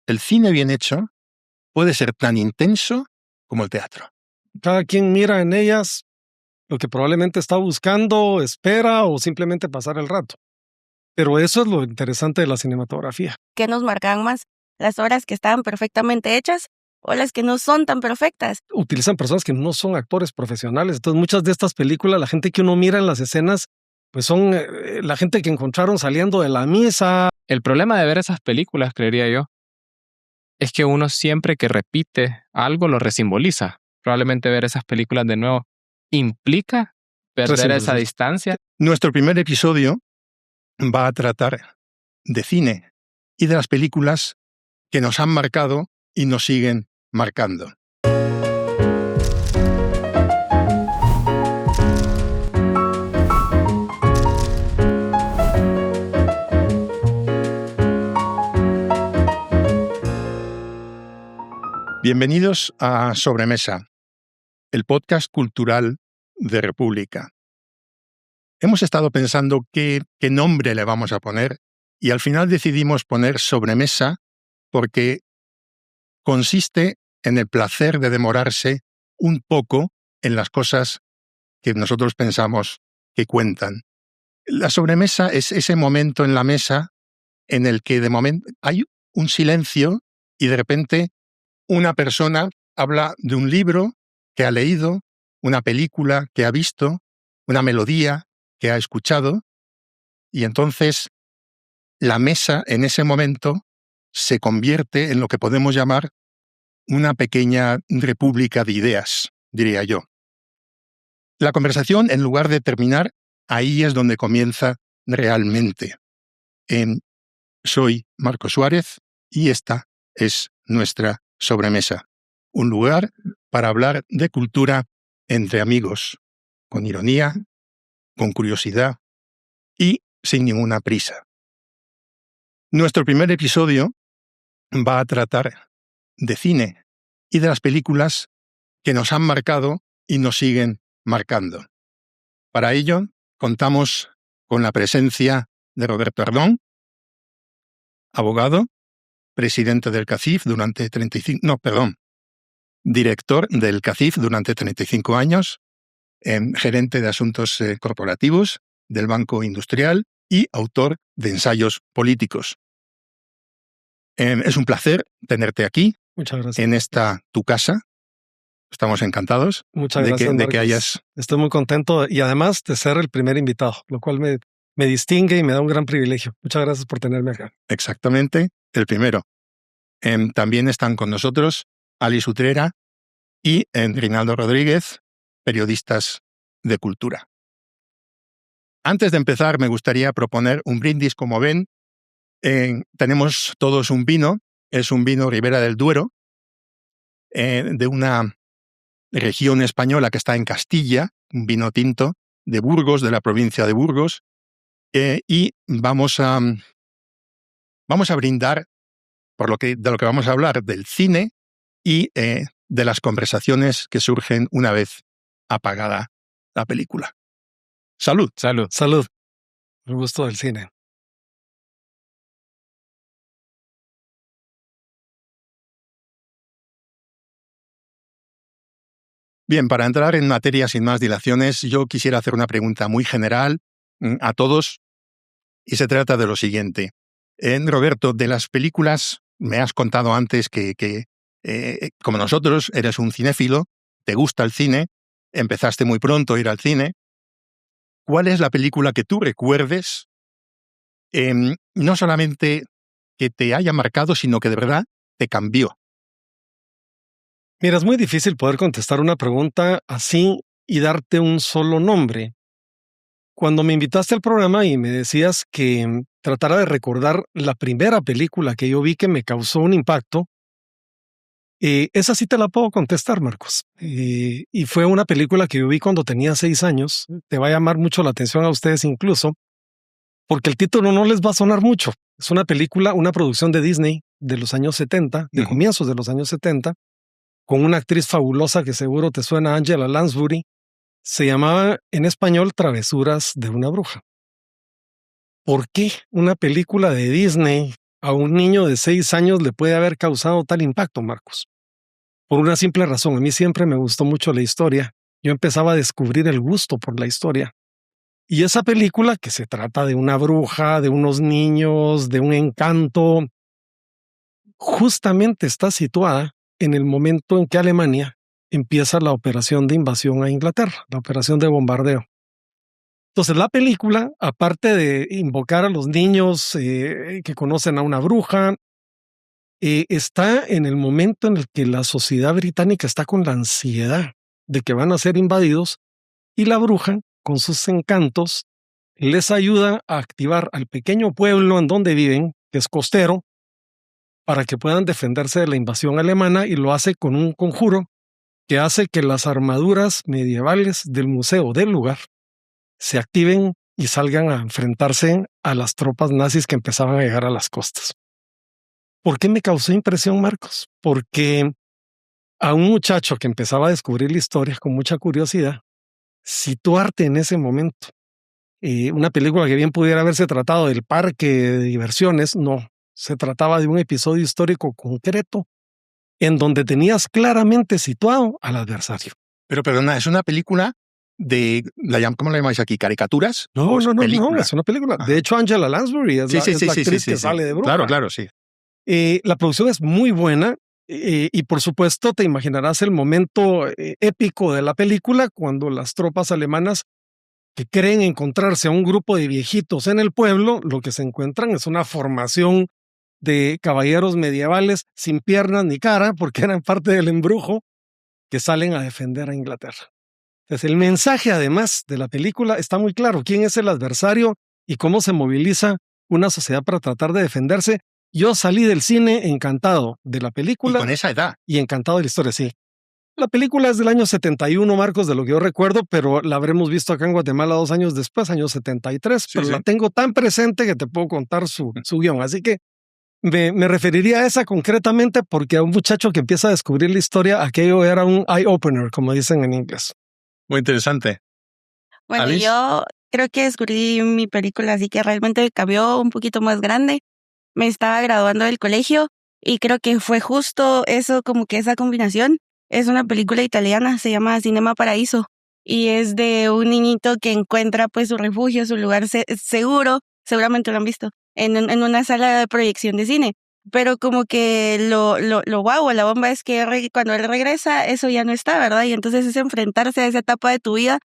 el cine bien hecho puede ser tan intenso como el teatro. Cada quien mira en ellas lo que probablemente está buscando, espera o simplemente pasar el rato. Pero eso es lo interesante de la cinematografía. ¿Qué nos marcan más? ¿Las obras que estaban perfectamente hechas o las que no son tan perfectas? Utilizan personas que no son actores profesionales. Entonces, muchas de estas películas, la gente que uno mira en las escenas, pues son la gente que encontraron saliendo de la misa. El problema de ver esas películas, creería yo, es que uno siempre que repite algo lo resimboliza. Probablemente ver esas películas de nuevo implica perder esa distancia. Nuestro primer episodio va a tratar de cine y de las películas que nos han marcado y nos siguen marcando. Bienvenidos a Sobremesa, el podcast cultural de República. Hemos estado pensando qué nombre le vamos a poner y al final decidimos poner Sobremesa porque consiste en el placer de demorarse un poco en las cosas que nosotros pensamos que cuentan. La sobremesa es ese momento en la mesa en el que de momento hay un silencio y de repente una persona habla de un libro que ha leído, una película que ha visto, una melodía que ha escuchado, y entonces la mesa en ese momento se convierte en lo que podemos llamar una pequeña república de ideas, diría yo. La conversación, en lugar de terminar, ahí es donde comienza realmente. Soy Marco Suárez y esta es nuestra sobremesa. Un lugar para hablar de cultura entre amigos, con ironía, con curiosidad y sin ninguna prisa. Nuestro primer episodio va a tratar de cine y de las películas que nos han marcado y nos siguen marcando. Para ello, contamos con la presencia de Roberto Ardón, abogado, presidente del CACIF durante director del CACIF durante 35 años, gerente de asuntos corporativos del Banco Industrial y autor de ensayos políticos. Es un placer tenerte aquí. Muchas gracias. En esta tu casa. Estamos encantados. Muchas gracias, de que hayas... Estoy muy contento y además de ser el primer invitado, lo cual me distingue y me da un gran privilegio. Muchas gracias por tenerme acá. Exactamente, el primero. También están con nosotros Alice Utrera y Rinaldo Rodríguez, periodistas de cultura. Antes de empezar, me gustaría proponer un brindis. Como ven, tenemos todos un vino. Es un vino Ribera del Duero, de una región española que está en Castilla, un vino tinto de Burgos, de la provincia de Burgos, y vamos a brindar de lo que vamos a hablar, del cine y de las conversaciones que surgen una vez apagada la película. ¡Salud! Salud. Salud. El gusto del cine. Bien, para entrar en materia sin más dilaciones, yo quisiera hacer una pregunta muy general a todos, y se trata de lo siguiente. Roberto, de las películas, me has contado antes que como nosotros, eres un cinéfilo, te gusta el cine, empezaste muy pronto a ir al cine. ¿Cuál es la película que tú recuerdes, no solamente que te haya marcado, sino que de verdad te cambió? Mira, es muy difícil poder contestar una pregunta así y darte un solo nombre. Cuando me invitaste al programa y me decías que tratara de recordar la primera película que yo vi que me causó un impacto, esa sí te la puedo contestar, Marcos. Y fue una película que yo vi cuando tenía 6 años. Te va a llamar mucho la atención a ustedes incluso, porque el título no les va a sonar mucho. Es una película, una producción de Disney de los años 70, de comienzos de los años 70, con una actriz fabulosa que seguro te suena, Angela Lansbury. Se llamaba en español Travesuras de una bruja. ¿Por qué una película de Disney a un niño de 6 años le puede haber causado tal impacto, Marcos? Por una simple razón, a mí siempre me gustó mucho la historia. Yo empezaba a descubrir el gusto por la historia. Y esa película, que se trata de una bruja, de unos niños, de un encanto, justamente está situada en el momento en que Alemania empieza la operación de invasión a Inglaterra, la operación de bombardeo. Entonces la película, aparte de invocar a los niños que conocen a una bruja, está en el momento en el que la sociedad británica está con la ansiedad de que van a ser invadidos y la bruja, con sus encantos, les ayuda a activar al pequeño pueblo en donde viven, que es costero, para que puedan defenderse de la invasión alemana, y lo hace con un conjuro que hace que las armaduras medievales del museo del lugar se activen y salgan a enfrentarse a las tropas nazis que empezaban a llegar a las costas. ¿Por qué me causó impresión, Marcos? Porque a un muchacho que empezaba a descubrir la historia con mucha curiosidad, situarte en ese momento, una película que bien pudiera haberse tratado del parque de diversiones, no, se trataba de un episodio histórico concreto en donde tenías claramente situado al adversario. Pero perdona, ¿es una película de, ¿cómo la llamáis aquí? ¿Caricaturas? No, es una película. Ajá. De hecho, Angela Lansbury es la actriz que sale de bruja. Claro, sí. La producción es muy buena y por supuesto te imaginarás el momento épico de la película cuando las tropas alemanas, que creen encontrarse a un grupo de viejitos en el pueblo, lo que se encuentran es una formación de caballeros medievales sin piernas ni cara, porque eran parte del embrujo, que salen a defender a Inglaterra. Entonces, el mensaje, además de la película, está muy claro: quién es el adversario y cómo se moviliza una sociedad para tratar de defenderse. Yo salí del cine encantado de la película. Y con esa edad. Y encantado de la historia, sí. La película es del año 71, Marcos, de lo que yo recuerdo, pero la habremos visto acá en Guatemala 2 años después, año 73, pero la tengo tan presente que te puedo contar su guión. Así que me referiría a esa concretamente porque a un muchacho que empieza a descubrir la historia, aquello era un eye-opener, como dicen en inglés. Muy interesante. Bueno, ¿Alice? yo creo que descubrí mi película así que realmente me cambió un poquito más grande. Me estaba graduando del colegio y creo que fue justo eso, como que esa combinación. Es una película italiana, se llama Cinema Paradiso, y es de un niñito que encuentra pues su refugio, su lugar seguro, seguramente lo han visto, en una sala de proyección de cine. Pero como que lo guau, la bomba es que cuando él regresa, eso ya no está, ¿verdad? Y entonces es enfrentarse a esa etapa de tu vida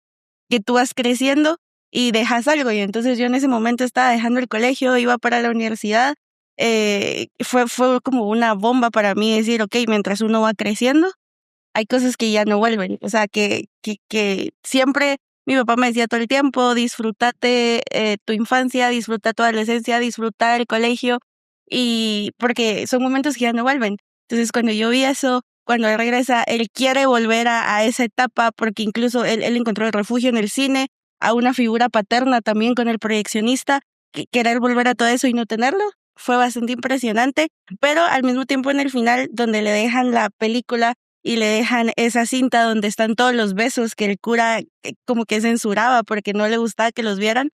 que tú vas creciendo y dejas algo. Y entonces yo en ese momento estaba dejando el colegio, iba para la universidad. Fue como una bomba para mí decir, ok, mientras uno va creciendo, hay cosas que ya no vuelven. O sea, que siempre mi papá me decía todo el tiempo: disfrútate tu infancia, disfruta tu adolescencia, disfruta el colegio, y porque son momentos que ya no vuelven. Entonces, cuando yo vi eso, cuando él regresa, él quiere volver a esa etapa, porque incluso él encontró el refugio en el cine, a una figura paterna también con el proyeccionista, querer volver a todo eso y no tenerlo. Fue bastante impresionante, pero al mismo tiempo en el final, donde le dejan la película y le dejan esa cinta donde están todos los besos que el cura como que censuraba porque no le gustaba que los vieran,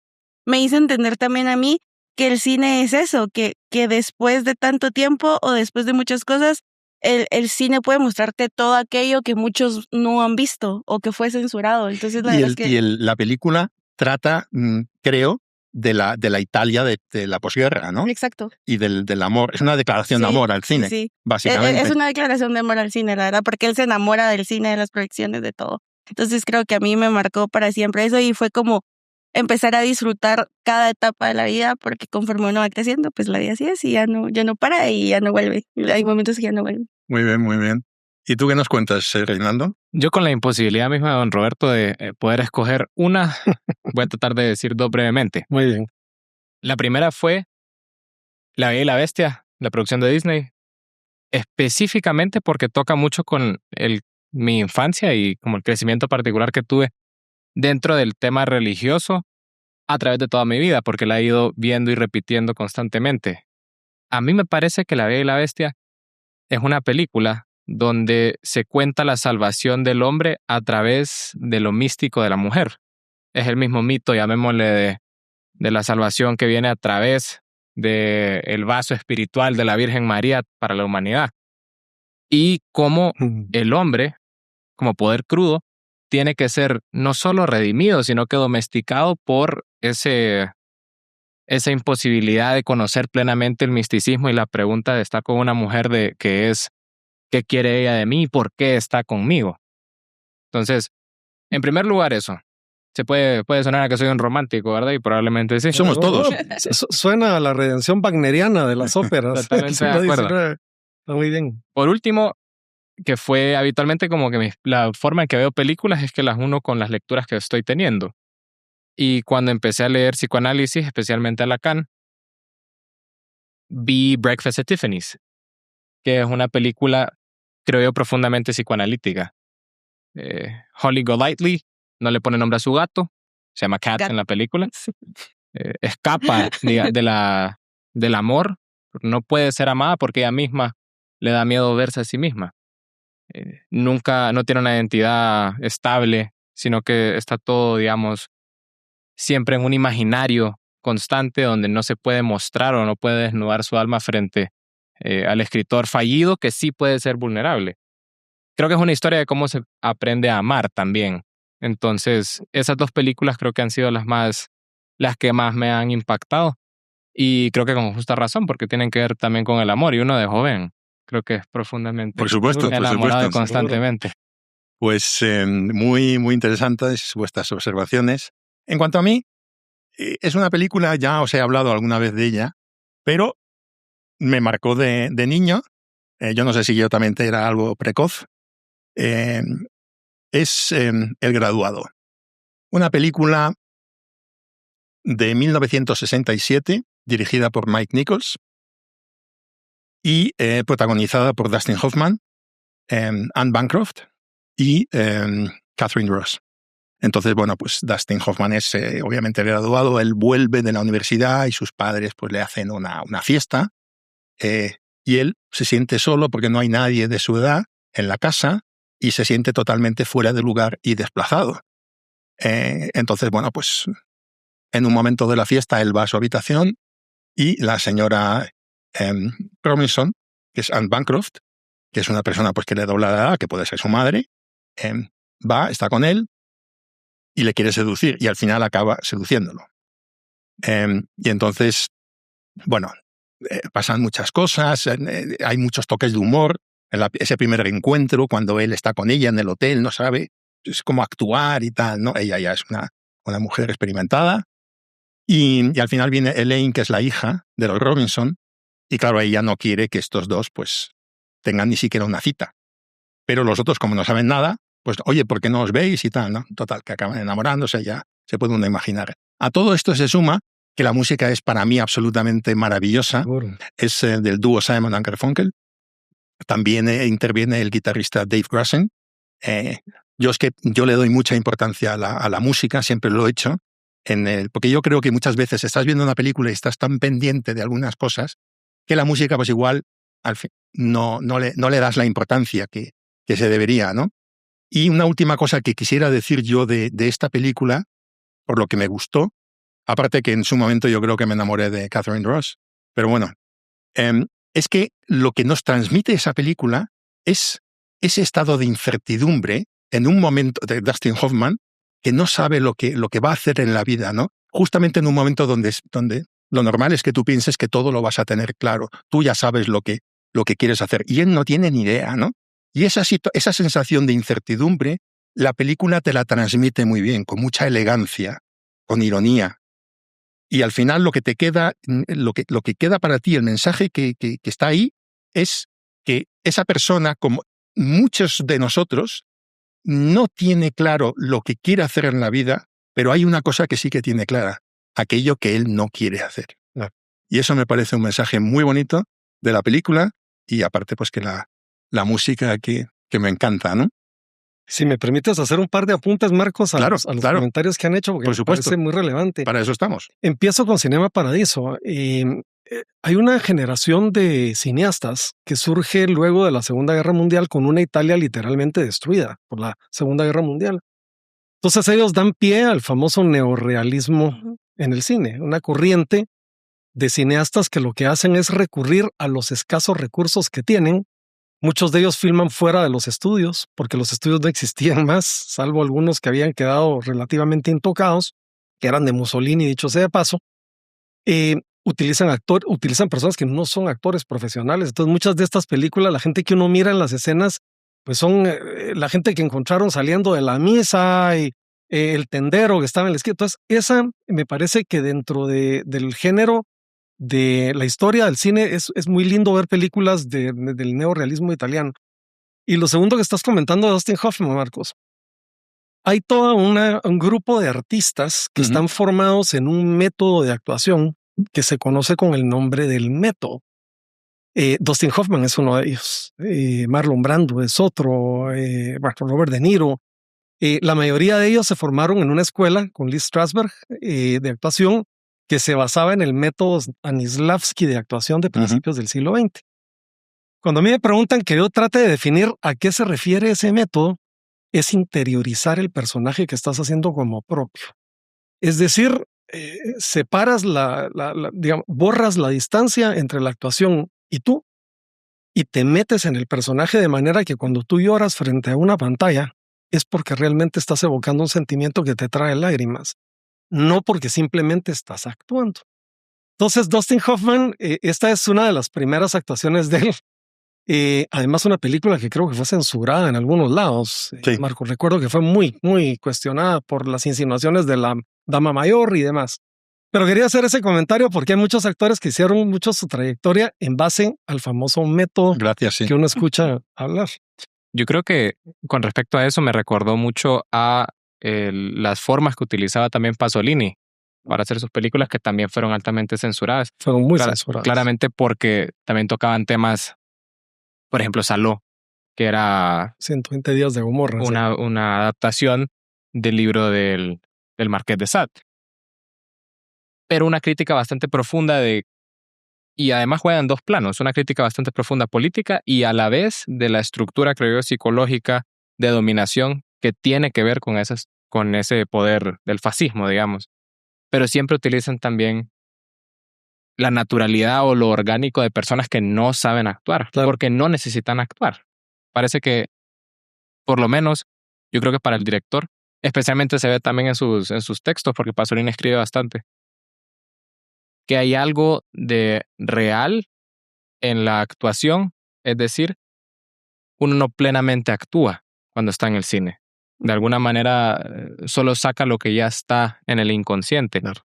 me hizo entender también a mí que el cine es eso, que después de tanto tiempo o después de muchas cosas, el cine puede mostrarte todo aquello que muchos no han visto o que fue censurado. Entonces, la película trata, creo, de la Italia de la posguerra, ¿no? Exacto. Y del amor. Es una declaración de amor al cine, sí. básicamente. Es una declaración de amor al cine, la verdad, porque él se enamora del cine, de las proyecciones, de todo. Entonces creo que a mí me marcó para siempre eso, y fue como empezar a disfrutar cada etapa de la vida, porque conforme uno va creciendo, pues la vida así es y ya no para y ya no vuelve. Hay momentos que ya no vuelven. Muy bien, muy bien. ¿Y tú qué nos cuentas, Reinaldo? Yo, con la imposibilidad misma de don Roberto de poder escoger una, voy a tratar de decir 2 brevemente. Muy bien. La primera fue La Bella y la Bestia, la producción de Disney, específicamente porque toca mucho con mi infancia y como el crecimiento particular que tuve dentro del tema religioso a través de toda mi vida, porque la he ido viendo y repitiendo constantemente. A mí me parece que La Bella y la Bestia es una película donde se cuenta la salvación del hombre a través de lo místico de la mujer. Es el mismo mito, llamémosle, de la salvación que viene a través del vaso espiritual de la Virgen María para la humanidad. Y cómo el hombre, como poder crudo, tiene que ser no solo redimido, sino que domesticado por esa imposibilidad de conocer plenamente el misticismo y la pregunta de estar con una mujer que es ¿qué quiere ella de mí y por qué está conmigo? Entonces, en primer lugar eso. Puede sonar a que soy un romántico, ¿verdad? Y probablemente sí. Somos todos. Suena a la redención wagneriana de las óperas. Totalmente de acuerdo. Está muy bien. Por último, que fue habitualmente como que la forma en que veo películas es que las uno con las lecturas que estoy teniendo. Y cuando empecé a leer psicoanálisis, especialmente a Lacan, vi Breakfast at Tiffany's, que es una película, creo yo, profundamente psicoanalítica. Holly Golightly no le pone nombre a su gato, se llama Cat en la película. Escapa del amor, no puede ser amada porque ella misma le da miedo verse a sí misma. Nunca, no tiene una identidad estable, sino que está todo, digamos, siempre en un imaginario constante donde no se puede mostrar o no puede desnudar su alma frente al escritor fallido que sí puede ser vulnerable. Creo que es una historia de cómo se aprende a amar también. Entonces, esas dos películas creo que han sido las que más me han impactado. Y creo que con justa razón, porque tienen que ver también con el amor. Y uno de joven, creo que es profundamente por supuesto, enamorado constantemente. Pues muy, muy interesantes vuestras observaciones. En cuanto a mí, es una película, ya os he hablado alguna vez de ella, pero me marcó de niño. Yo no sé si yo también era algo precoz. Es El Graduado. Una película de 1967, dirigida por Mike Nichols y protagonizada por Dustin Hoffman, Anne Bancroft y Catherine Ross. Entonces, bueno, pues Dustin Hoffman es obviamente graduado, él vuelve de la universidad y sus padres pues le hacen una fiesta y él se siente solo porque no hay nadie de su edad en la casa y se siente totalmente fuera de lugar y desplazado. Entonces, bueno, pues en un momento de la fiesta él va a su habitación y la señora Robinson, que es Anne Bancroft, que es una persona pues que le dobla la edad, que puede ser su madre, está con él y le quiere seducir y al final acaba seduciéndolo. Y entonces, bueno, pasan muchas cosas, hay muchos toques de humor. Ese primer encuentro, cuando él está con ella en el hotel, no sabe cómo actuar y tal, ¿no? Ella ya es una mujer experimentada. Y al final viene Elaine, que es la hija de los Robinson, y claro, ella no quiere que estos dos pues tengan ni siquiera una cita. Pero los otros, como no saben nada, pues, oye, ¿por qué no os veis? Y tal, ¿no? Total, que acaban enamorándose, ya se puede uno imaginar. A todo esto se suma que la música es para mí absolutamente maravillosa. Es del dúo Simon & Garfunkel. También interviene el guitarrista Dave Grusin. Yo le doy mucha importancia a la música, siempre lo he hecho, porque yo creo que muchas veces estás viendo una película y estás tan pendiente de algunas cosas que la música pues igual al fin, no le das la importancia que se debería, ¿no? Y una última cosa que quisiera decir yo de esta película, por lo que me gustó, aparte que en su momento yo creo que me enamoré de Catherine Ross, pero bueno, es que lo que nos transmite esa película es ese estado de incertidumbre en un momento de Dustin Hoffman que no sabe lo que va a hacer en la vida, ¿no? Justamente en un momento donde lo normal es que tú pienses que todo lo vas a tener claro, tú ya sabes lo que quieres hacer, y él no tiene ni idea, ¿no? Y esa sensación de incertidumbre, la película te la transmite muy bien, con mucha elegancia, con ironía. Y al final lo que te queda, lo que queda para ti, el mensaje que está ahí, es que esa persona, como muchos de nosotros, no tiene claro lo que quiere hacer en la vida, pero hay una cosa que sí que tiene clara, aquello que él no quiere hacer. Y eso me parece un mensaje muy bonito de la película, y aparte pues que la música que me encanta, ¿no? Si me permites hacer un par de apuntes, Marcos, a los comentarios que han hecho, porque por supuesto, me parece muy relevante. Para eso estamos. Empiezo con Cinema Paradiso. Hay una generación de cineastas que surge luego de la Segunda Guerra Mundial con una Italia literalmente destruida por la Segunda Guerra Mundial. Entonces ellos dan pie al famoso neorrealismo en el cine, una corriente de cineastas que lo que hacen es recurrir a los escasos recursos que tienen. Muchos de ellos filman fuera de los estudios, porque los estudios no existían más, salvo algunos que habían quedado relativamente intocados, que eran de Mussolini, dicho sea de paso. Utilizan personas que no son actores profesionales. Entonces, muchas de estas películas, la gente que uno mira en las escenas, pues son la gente que encontraron saliendo de la misa y el tendero que estaba en la esquina. Entonces, esa me parece que dentro del género de la historia del cine es muy lindo ver películas del neorrealismo italiano. Y lo segundo que estás comentando de Dustin Hoffman, Marcos, hay todo un grupo de artistas que están formados en un método de actuación que se conoce con el nombre del método. Dustin Hoffman es uno de ellos, Marlon Brando es otro, Robert De Niro. La mayoría de ellos se formaron en una escuela con Lee Strasberg de actuación que se basaba en el método Stanislavski de actuación de principios del siglo XX. Cuando a mí me preguntan que yo trate de definir a qué se refiere ese método, es interiorizar el personaje que estás haciendo como propio. Es decir, separas digamos, borras la distancia entre la actuación y tú y te metes en el personaje de manera que cuando tú lloras frente a una pantalla es porque realmente estás evocando un sentimiento que te trae lágrimas, no porque simplemente estás actuando. Entonces, Dustin Hoffman, esta es una de las primeras actuaciones de él. Además, una película que creo que fue censurada en algunos lados. Sí. Marco, recuerdo que fue muy, muy cuestionada por las insinuaciones de la dama mayor y demás. Pero quería hacer ese comentario porque hay muchos actores que hicieron mucho su trayectoria en base al famoso método que uno escucha hablar. Yo creo que con respecto a eso me recordó mucho a las formas que utilizaba también Pasolini para hacer sus películas, que también fueron altamente censuradas. Fueron muy censuradas. Claramente porque también tocaban temas, por ejemplo, Saló, que era 120 días de Gomorra. Una adaptación del libro del Marqués de Sade. Pero una crítica bastante profunda y además juega en dos planos, una crítica bastante profunda política y a la vez de la estructura, creo yo, psicológica de dominación que tiene que ver con ese poder del fascismo, digamos. Pero siempre utilizan también la naturalidad o lo orgánico de personas que no saben actuar, claro, porque no necesitan actuar. Parece que, por lo menos, yo creo que para el director, especialmente se ve también en sus textos, porque Pasolini escribe bastante, que hay algo de real en la actuación, es decir, uno no plenamente actúa cuando está en el cine. De alguna manera solo saca lo que ya está en el inconsciente, claro,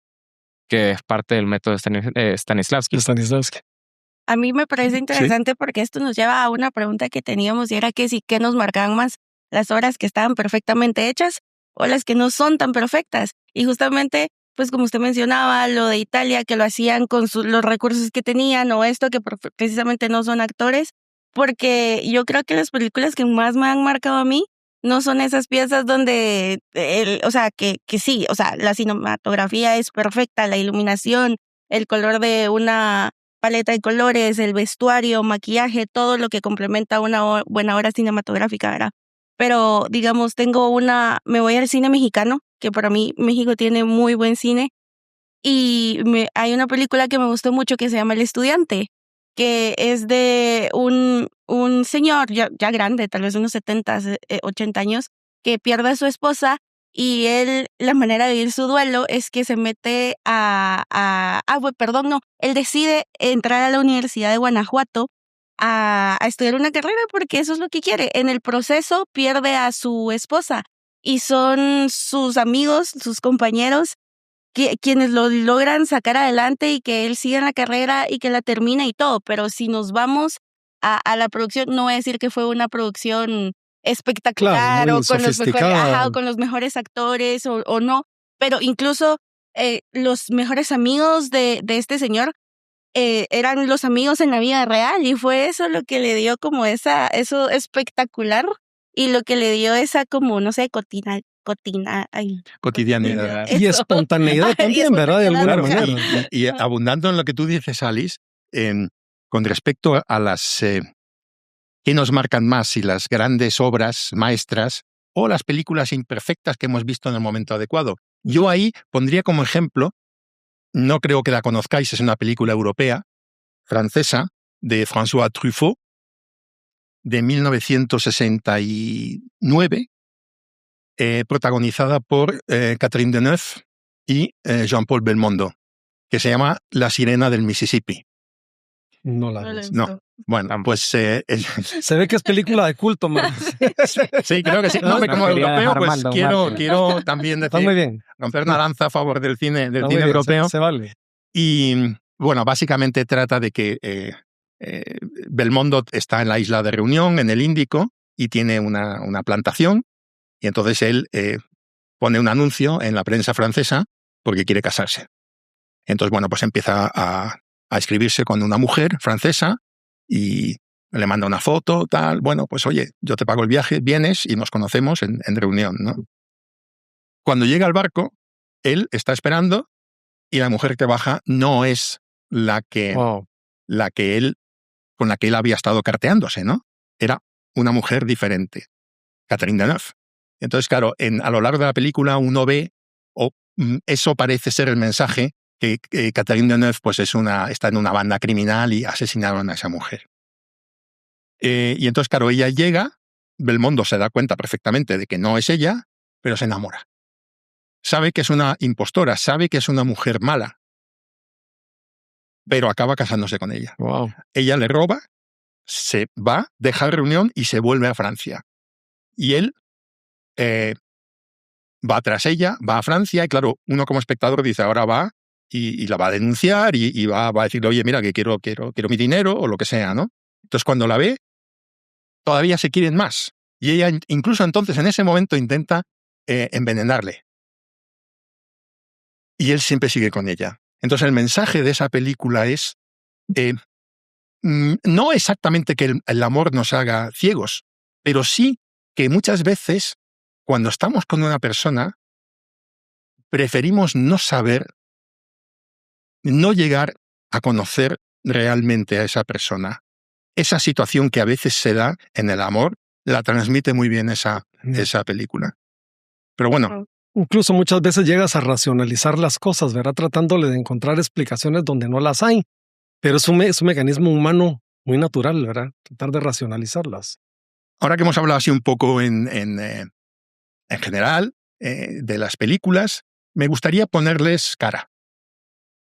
que es parte del método Stanislavski. A mí me parece interesante porque esto nos lleva a una pregunta que teníamos y era que si qué nos marcaban más, las obras que estaban perfectamente hechas o las que no son tan perfectas. Y justamente, pues como usted mencionaba, lo de Italia, que lo hacían con los recursos que tenían, o esto que precisamente no son actores, porque yo creo que las películas que más me han marcado a mí no son esas piezas donde, que sí, o sea, la cinematografía es perfecta, la iluminación, el color de una paleta de colores, el vestuario, maquillaje, todo lo que complementa una buena obra cinematográfica, ¿verdad? Pero, digamos, me voy al cine mexicano, que para mí México tiene muy buen cine, y hay una película que me gustó mucho que se llama El Estudiante, que es de un señor ya grande, tal vez unos 70, 80 años, que pierde a su esposa y él, la manera de vivir su duelo es que se mete él decide entrar a la Universidad de Guanajuato a estudiar una carrera porque eso es lo que quiere. En el proceso pierde a su esposa y son sus amigos, sus compañeros, quienes lo logran sacar adelante y que él siga en la carrera y que la termine y todo. Pero si nos vamos a la producción, no voy a decir que fue una producción espectacular, claro, o con los mejores actores o no, pero incluso los mejores amigos de este señor eran los amigos en la vida real, y fue eso lo que le dio como eso espectacular y lo que le dio esa como, no sé, cotidianidad. Y espontaneidad también, ¿verdad? De alguna manera. Y abundando en lo que tú dices, Alice, con respecto a las que nos marcan más, si las grandes obras maestras o las películas imperfectas que hemos visto en el momento adecuado. Yo ahí pondría como ejemplo no creo que la conozcáis, es una película europea, francesa, de François Truffaut, de 1969, protagonizada por Catherine Deneuve y Jean-Paul Belmondo, que se llama La sirena del Mississippi. No la ves. No. Bueno, pues... Se ve que es película de culto, man. Sí, creo que sí. No, como europeo, pues quiero también decir, muy bien. romper una lanza a favor del cine europeo. Se vale. Y bueno, básicamente trata de que Belmondo está en la isla de Reunión, en el Índico, y tiene una plantación, y entonces él pone un anuncio en la prensa francesa porque quiere casarse. Entonces, bueno, pues empieza a escribirse con una mujer francesa y le manda una foto, tal. Bueno, pues oye, yo te pago el viaje, vienes y nos conocemos en Reunión, ¿no? Cuando llega al barco, él está esperando y la mujer que baja no es con la que él había estado carteándose, ¿no? Era una mujer diferente, Catherine Deneuve. Entonces, claro, a lo largo de la película uno ve, eso parece ser el mensaje, que Catherine Deneuve pues está en una banda criminal y asesinaron a esa mujer. Y entonces, claro, ella llega, Belmondo se da cuenta perfectamente de que no es ella, pero se enamora. Sabe que es una impostora, sabe que es una mujer mala, pero acaba casándose con ella. Wow. Ella le roba, se va, deja la Reunión y se vuelve a Francia. Y él va tras ella, va a Francia, y claro, uno como espectador dice, ahora va y la va a denunciar y va a decirle, oye, mira, que quiero mi dinero o lo que sea, ¿no? Entonces, cuando la ve, todavía se quieren más. Y ella, incluso entonces, en ese momento, intenta envenenarle. Y él siempre sigue con ella. Entonces, el mensaje de esa película es no exactamente que el amor nos haga ciegos, pero sí que muchas veces, cuando estamos con una persona, preferimos no saber, no llegar a conocer realmente a esa persona. Esa situación que a veces se da en el amor, la transmite muy bien esa película. Pero bueno. Incluso muchas veces llegas a racionalizar las cosas, ¿verdad? Tratándole de encontrar explicaciones donde no las hay. Pero es un mecanismo humano muy natural, ¿verdad? Tratar de racionalizarlas. Ahora que hemos hablado así un poco en general de las películas, me gustaría ponerles cara.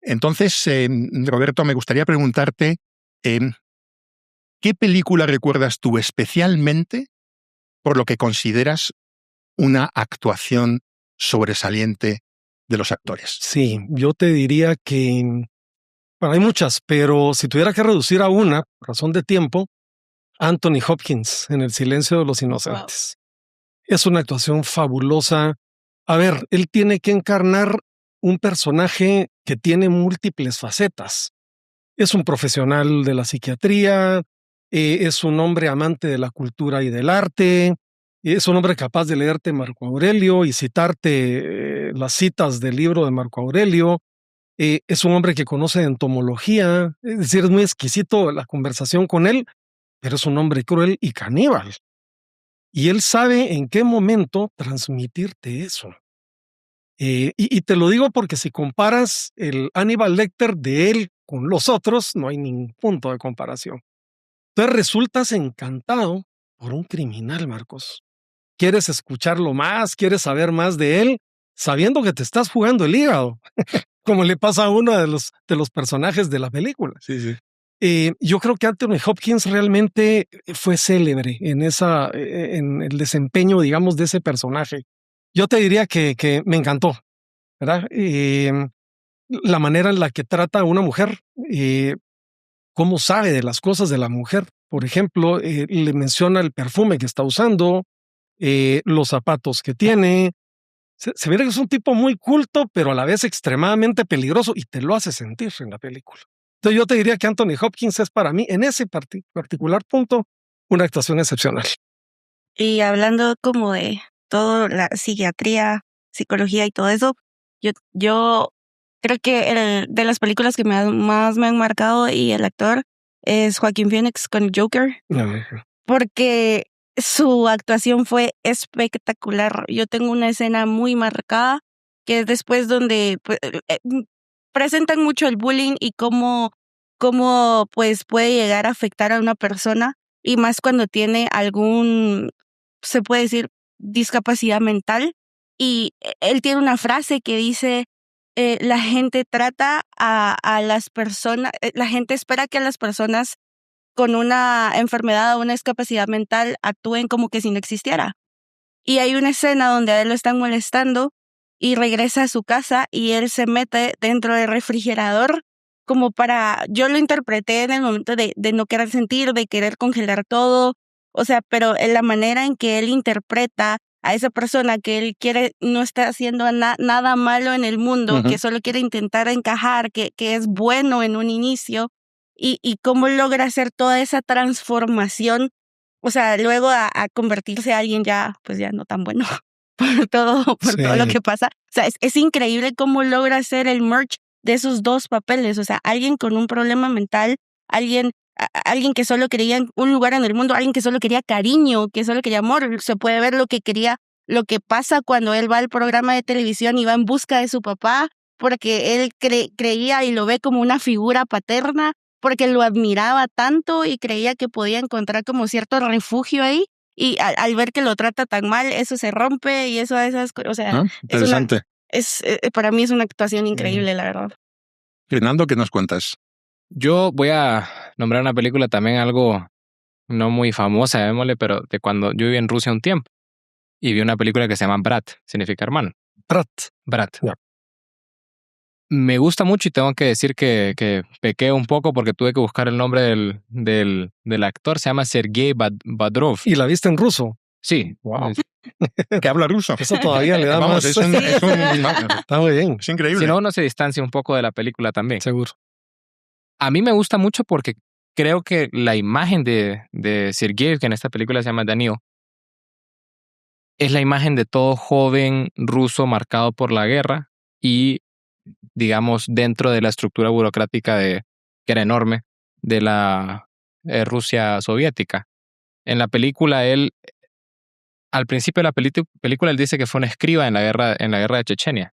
Entonces, Roberto, me gustaría preguntarte, ¿qué película recuerdas tú especialmente por lo que consideras una actuación sobresaliente de los actores? Sí, yo te diría que, bueno, hay muchas, pero si tuviera que reducir a una, por razón de tiempo, Anthony Hopkins en El silencio de los inocentes. Wow. Es una actuación fabulosa. A ver, él tiene que encarnar un personaje que tiene múltiples facetas. Es un profesional de la psiquiatría, es un hombre amante de la cultura y del arte, es un hombre capaz de leerte Marco Aurelio y citarte las citas del libro de Marco Aurelio. Es un hombre que conoce entomología, es decir, es muy exquisito la conversación con él, pero es un hombre cruel y caníbal. Y él sabe en qué momento transmitirte eso. Y te lo digo porque si comparas el Hannibal Lecter de él con los otros, no hay ningún punto de comparación. Entonces resultas encantado por un criminal, Marcos. Quieres escucharlo más, quieres saber más de él, sabiendo que te estás jugando el hígado, como le pasa a uno de los personajes de la película. Sí, sí. Yo creo que Anthony Hopkins realmente fue célebre en el desempeño, digamos, de ese personaje. Yo te diría que me encantó, ¿verdad? La manera en la que trata a una mujer, cómo sabe de las cosas de la mujer. Por ejemplo, le menciona el perfume que está usando, los zapatos que tiene. Se ve que es un tipo muy culto, pero a la vez extremadamente peligroso, y te lo hace sentir en la película. Entonces yo te diría que Anthony Hopkins es para mí, en ese particular punto, una actuación excepcional. Y hablando como de todo, la psiquiatría, psicología y todo eso, yo creo que de las películas que más me han marcado y el actor es Joaquín Phoenix con Joker, porque su actuación fue espectacular. Yo tengo una escena muy marcada que es después donde presentan mucho el bullying y cómo pues puede llegar a afectar a una persona, y más cuando tiene algún, se puede decir, discapacidad mental. Y él tiene una frase que dice, la gente trata a las personas, la gente espera que a las personas con una enfermedad o una discapacidad mental actúen como que si no existiera. Y hay una escena donde a él lo están molestando y regresa a su casa y él se mete dentro del refrigerador como yo lo interpreté en el momento de no querer sentir, de querer congelar todo, o sea, pero en la manera en que él interpreta a esa persona que él quiere, no está haciendo nada malo en el mundo, que solo quiere intentar encajar, que es bueno en un inicio, y cómo logra hacer toda esa transformación, o sea, luego a convertirse a alguien ya, pues ya no tan bueno por todo lo que pasa. O sea, es increíble cómo logra hacer el merge de esos dos papeles, o sea, alguien con un problema mental, alguien que solo quería un lugar en el mundo, alguien que solo quería cariño, que solo quería amor. Se puede ver lo que pasa cuando él va al programa de televisión y va en busca de su papá, porque él creía y lo ve como una figura paterna, porque lo admiraba tanto y creía que podía encontrar como cierto refugio ahí, y al ver que lo trata tan mal, eso se rompe y eso, esas cosas, o sea, interesante. Para mí es una actuación increíble, la verdad. Fernando, ¿qué nos cuentas? Yo voy a nombrar una película también algo no muy famosa, llamémosle, pero de cuando yo viví en Rusia un tiempo y vi una película que se llama Brat, significa hermano. Brat. Yeah. Me gusta mucho y tengo que decir que pequé un poco porque tuve que buscar el nombre del actor. Se llama Sergei Badrov. ¿Y la viste en ruso? Sí. Wow. ¿Que habla ruso? Eso todavía le da Vamos, más. Está muy bien. Es increíble. Si no, uno se distancia un poco de la película también. Seguro. A mí me gusta mucho porque creo que la imagen de Sergei, que en esta película se llama Daniil, es la imagen de todo joven ruso marcado por la guerra y, digamos, dentro de la estructura burocrática que era enorme, de la Rusia soviética. En la película, al principio de la película, él dice que fue un escriba en la guerra de Chechenia.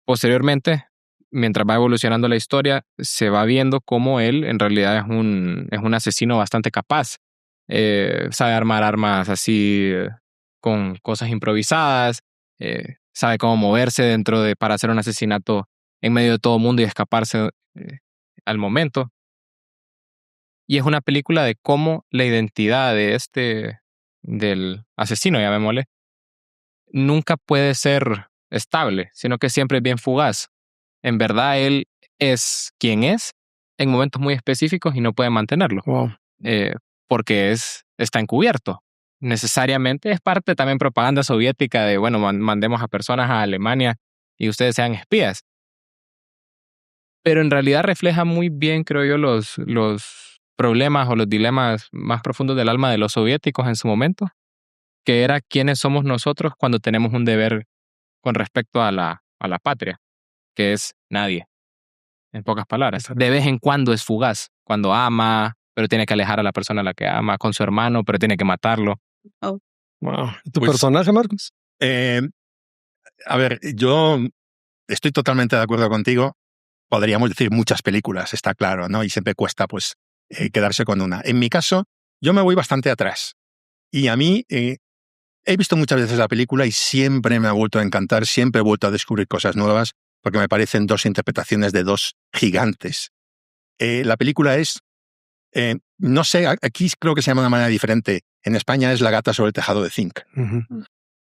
Posteriormente, mientras va evolucionando la historia, se va viendo cómo él en realidad es un asesino bastante capaz. Sabe armar armas así con cosas improvisadas, sabe cómo moverse para hacer un asesinato en medio de todo el mundo y escaparse al momento. Y es una película de cómo la identidad del asesino, llamémosle, nunca puede ser estable, sino que siempre es bien fugaz. En verdad, él es quien es en momentos muy específicos y no puede mantenerlo. Wow. Porque está encubierto. Necesariamente es parte también propaganda soviética de, bueno, mandemos a personas a Alemania y ustedes sean espías. Pero en realidad refleja muy bien, creo yo, los problemas o los dilemas más profundos del alma de los soviéticos en su momento, que era quiénes somos nosotros cuando tenemos un deber con respecto a la patria, que es nadie, en pocas palabras. De vez en cuando es fugaz, cuando ama, pero tiene que alejar a la persona a la que ama, con su hermano, pero tiene que matarlo. Oh. Wow. ¿Tu personaje, Marcos? A ver, yo estoy totalmente de acuerdo contigo. Podríamos decir muchas películas, está claro, ¿no? Y siempre cuesta, pues, quedarse con una. En mi caso, yo me voy bastante atrás. Y a mí, he visto muchas veces la película y siempre me ha vuelto a encantar, siempre he vuelto a descubrir cosas nuevas, porque me parecen dos interpretaciones de dos gigantes. La película es, no sé, aquí creo que se llama de una manera diferente. En España es La gata sobre el tejado de zinc. Uh-huh.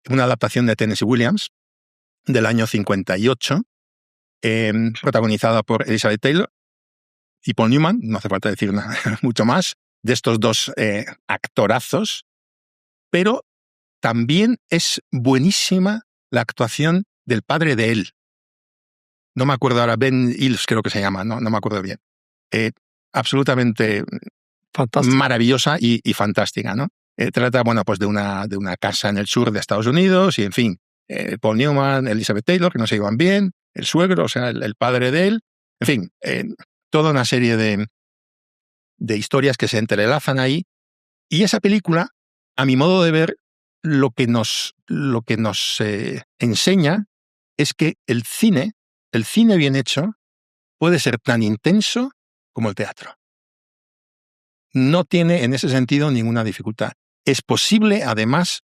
Una adaptación de Tennessee Williams del año 58, protagonizada por Elizabeth Taylor y Paul Newman, no hace falta decir mucho más, de estos dos actorazos, pero también es buenísima la actuación del padre de él. No me acuerdo ahora, Ben Hills creo que se llama, no me acuerdo bien. Absolutamente Fantástico. maravillosa y fantástica, ¿no? Trata, bueno, pues de una casa en el sur de Estados Unidos y, en fin, Paul Newman, Elizabeth Taylor, que no se llevan bien, el suegro, o sea, el padre de él, en fin, toda una serie de historias que se entrelazan ahí. Y esa película, a mi modo de ver, lo que nos enseña es que el cine bien hecho, puede ser tan intenso como el teatro. No tiene en ese sentido ninguna dificultad. Es posible, además,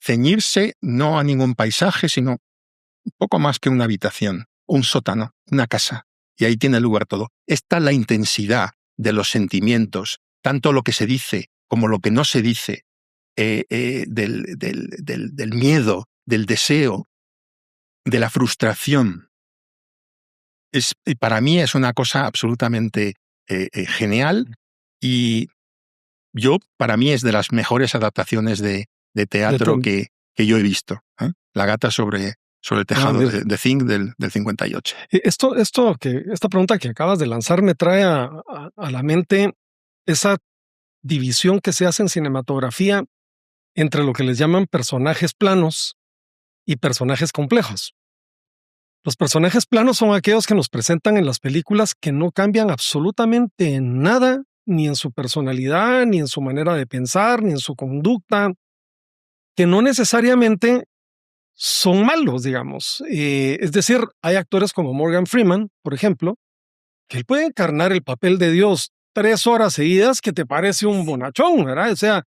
ceñirse no a ningún paisaje, sino un poco más que una habitación, un sótano, una casa. Y ahí tiene lugar todo. Esta es la intensidad de los sentimientos, tanto lo que se dice como lo que no se dice, del miedo, del deseo, de la frustración. Para mí es una cosa absolutamente genial y para mí es de las mejores adaptaciones de teatro que yo he visto. La gata sobre el tejado de Thing del 58. Esta pregunta que acabas de lanzar me trae a la mente esa división que se hace en cinematografía entre lo que les llaman personajes planos y personajes complejos. Los personajes planos son aquellos que nos presentan en las películas que no cambian absolutamente nada, ni en su personalidad, ni en su manera de pensar, ni en su conducta, que no necesariamente son malos, digamos. Es decir, hay actores como Morgan Freeman, por ejemplo, que él puede encarnar el papel de Dios 3 horas seguidas que te parece un bonachón, ¿verdad? O sea,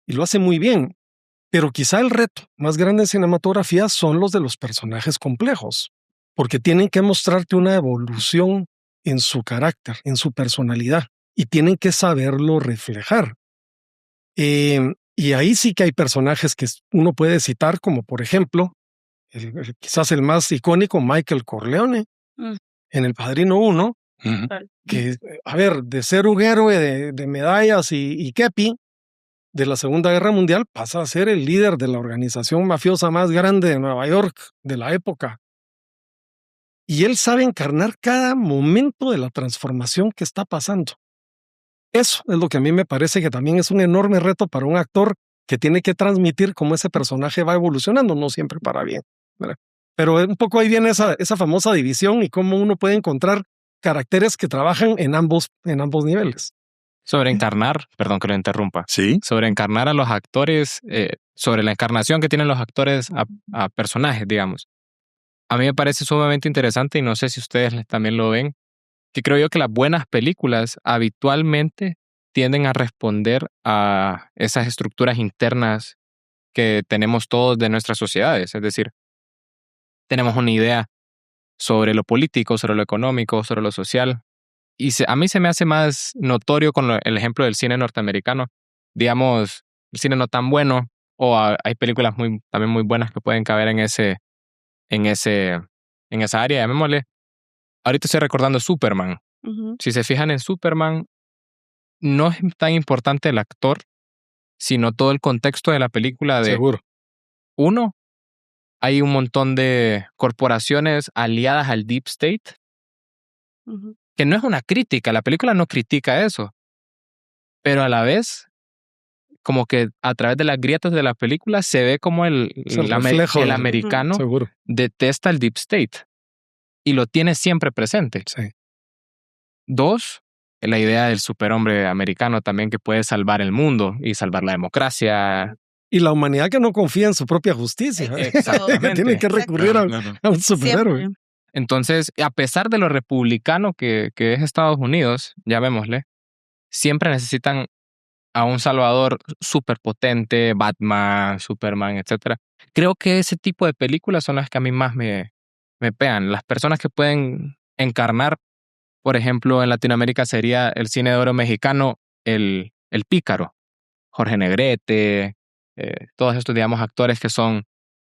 y lo hace muy bien. Pero quizá el reto más grande en cinematografía son los de los personajes complejos, porque tienen que mostrarte una evolución en su carácter, en su personalidad, y tienen que saberlo reflejar. Y ahí sí que hay personajes que uno puede citar, como por ejemplo, quizás el más icónico, Michael Corleone, en El Padrino 1, que, a ver, de ser un héroe de medallas y kepi de la Segunda Guerra Mundial, pasa a ser el líder de la organización mafiosa más grande de Nueva York de la época. Y él sabe encarnar cada momento de la transformación que está pasando. Eso es lo que a mí me parece que también es un enorme reto para un actor que tiene que transmitir cómo ese personaje va evolucionando, no siempre para bien, ¿verdad? Pero un poco ahí viene esa famosa división y cómo uno puede encontrar caracteres que trabajan en ambos niveles. Sobre encarnar, perdón que lo interrumpa. Sí. Sobre encarnar a los actores, sobre la encarnación que tienen los actores a personajes, digamos. A mí me parece sumamente interesante y no sé si ustedes también lo ven, que creo yo que las buenas películas habitualmente tienden a responder a esas estructuras internas que tenemos todos de nuestras sociedades. Es decir, tenemos una idea sobre lo político, sobre lo económico, sobre lo social. Y a mí se me hace más notorio con el ejemplo del cine norteamericano. Digamos, el cine no tan bueno, o hay películas también muy buenas que pueden caber en esa área, llamémosle. Ahorita estoy recordando Superman. Uh-huh. Si se fijan en Superman, no es tan importante el actor, sino todo el contexto de la película. Seguro. Uno, hay un montón de corporaciones aliadas al Deep State, Uh-huh. que no es una crítica, la película no critica eso, pero a la vez, como que a través de las grietas de la película se ve como el americano Seguro. detesta el Deep State y lo tiene siempre presente. Sí. 2, la idea del superhombre americano también que puede salvar el mundo y salvar la democracia. Y la humanidad que no confía en su propia justicia. Exactamente. Que tiene que recurrir a un superhéroe. Siempre. Entonces, a pesar de lo republicano que es Estados Unidos, llamémosle, siempre necesitan a un salvador súper potente, Batman, Superman, etc. Creo que ese tipo de películas son las que a mí más me pegan. Las personas que pueden encarnar, por ejemplo, en Latinoamérica sería el cine de oro mexicano, el pícaro, Jorge Negrete, todos estos, digamos, actores que son